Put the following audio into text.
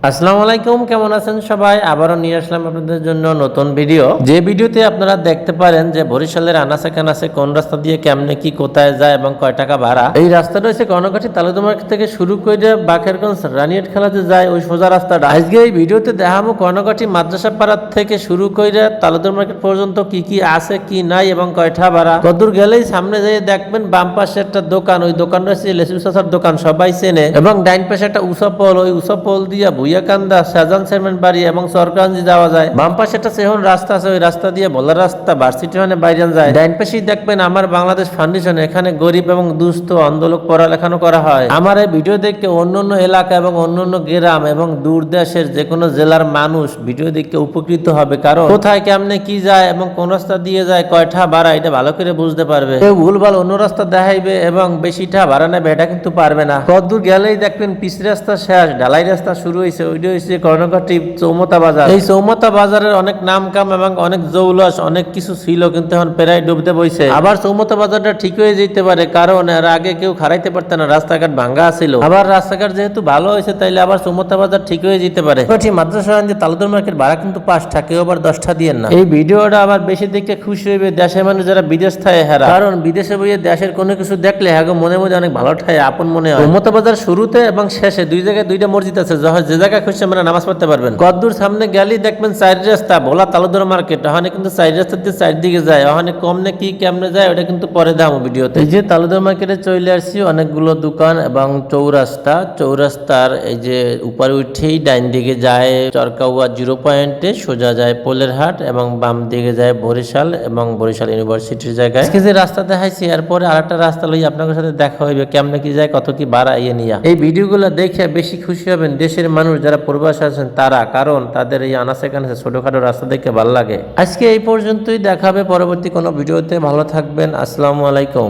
আসসালামু আলাইকুম, কেমন আছেন সবাই? আবারও নিয়ে আসলাম আপনাদের জন্য নতুন ভিডিও। যে ভিডিওতে আপনারা দেখতে পারেন যে বরিশালের আনাচে কানাচে কোন রাস্তা দিয়ে কেমনে কি কোথায় যায় এবং কয় টাকা ভাড়া। এই রাস্তাটা হচ্ছে কর্ণকাঠি তালুদা মার্কেট থেকে শুরু করে বাকেরগঞ্জ রানিয়াট খেলাতে যায় ওই সোজা রাস্তাটা। আজকে এই ভিডিওতে দেখাবো কর্ণকাঠি মাদ্রাসা পাড়া থেকে শুরু করে তালুদা মার্কেট পর্যন্ত কি কি আছে কি নাই এবং কয়টা ভাড়া। কতদূর গেলেই সামনে যেয়ে দেখবেন বাম পাশে একটা দোকান, ওই দোকানটা হচ্ছে লেসু চাচার দোকান, সবাই চেনে। এবং ডাইন পাশে একটা উঁচা ওই উঁচা দিয়া ভুইয়াকান্দা শাহজাহান চেয়ারম্যান বাড়ি এবং সরকারগঞ্জ যাওয়া যায়। বাম পাশে একটা সেহন রাস্তা আছে, ওই রাস্তা দিয়ে ভোলার রাস্তা ভার্সিটি মানে বাইরে যায়। ডাইন পাশেই দেখবেন আমার বাংলাদেশ ফাউন্ডেশন, এখানে গরিব এবং দুস্থ অন্ধলোক পড়ালেখানো করা হয়। আমার এই ভিডিও দেখে অন্য এলাকা এবং অন্য গ্রাম এবং দূর দেশের যে কোনো জেলার মানুষ ভিডিও দেখে উপকৃত হবে, কারণ কোথায় কেমনে কি যায় এবং কোন রাস্তা দিয়ে যায় কয়টা ভাড়া এটা ভালো করে বুঝতে পারবে। কেউ ভুলভাল অন্য রাস্তা দেখাইবে এবং বেশিটা ভাড়া নেবে এটা কিন্তু পারবে না। কতদূর গেলেই দেখবেন পিচ রাস্তা শেষ, ঢালাই রাস্তা শুরু হয়েছে। ওইটা হচ্ছে কর্ণকাঠি চৌমতা বাজার। এই চৌমতা বাজারের অনেক নাম কাম এবং অনেক জৌলস অনেক কিছু ছিল, কিন্তু এখন প্রায় ডুবতে বইছে। আবার চৌমতা বাজারটা ঠিক হয়ে যেতে পারে, কারণ এর আগে কেউ খারাইতে পারত না, রাস্তাঘাট ভাঙ্গা ছিল। আবার রাস্তাঘাট যেহেতু ভালো হয়েছে তাইলে আবার চৌমতা বাজার ঠিক হয়ে যেতে পারে। মাদ্রাসা তালুদর মার্কেট ভাড়া কিন্তু 5টা, কেউ আবার 10টা দিয়েন না। এই ভিডিওটা আবার বেশি দেখে খুশি হইবে দেশের মানুষ যারা বিদেশ থাকে হেরা, কারণ বিদেশে বইয়ে দেশের কোনো কিছু দেখলে হ্যাঁ মনে মনে অনেক ভালো ঠায় আপন মনে হয়। চৌমতা বাজার শুরুতে এবং শেষে দুই জায়গায় 2টা মসজিদ আছে, যে জায়গায় খুশি আমরা নামাজ পড়তে পারবেন। কতদূর সামনে গেলেই দেখবেন চার রাস্তা ভোলা তালুদর মার্কেট, ওখানে কিন্তু চার রাস্তা দিয়ে চারদিকে যায়। ওখানে কমনে কি কেমনে যায় ওটা কিন্তু পরে দাম ভিডিওতে। এই যে তালুদর মার্কেটে চলে আসছি, অনেকগুলো দোকান এবং চৌরাস্তার এই যে উপরে উঠেই ডাইন দিকে যায় চরকাউয়া 0 পয়েন্টে, সোজা যায় পোলের হাট এবং বাম দিকে যায় বরিশাল এবং বরিশাল ইউনিভার্সিটির জায়গায়। আজকে যে রাস্তা দেখাইছি এরপরে আরেকটা রাস্তা লই আপনার সাথে দেখা হইবে, কেমনে কি যায় কত কি ভাড়া ইয়ে নিয়া। এই ভিডিওগুলো দেখে বেশি খুশি হবেন দেশের মানুষ যারা প্রবাসে আছেন তারা, কারণ তাদের এই আনাচে কানাচে ছোটখাটো রাস্তা দেখে ভালো লাগে। আজকে এই পর্যন্তই, দেখাবে পরবর্তী কোনো ভিডিওতে। ভালো থাকবেন, আসসালামু আলাইকুম।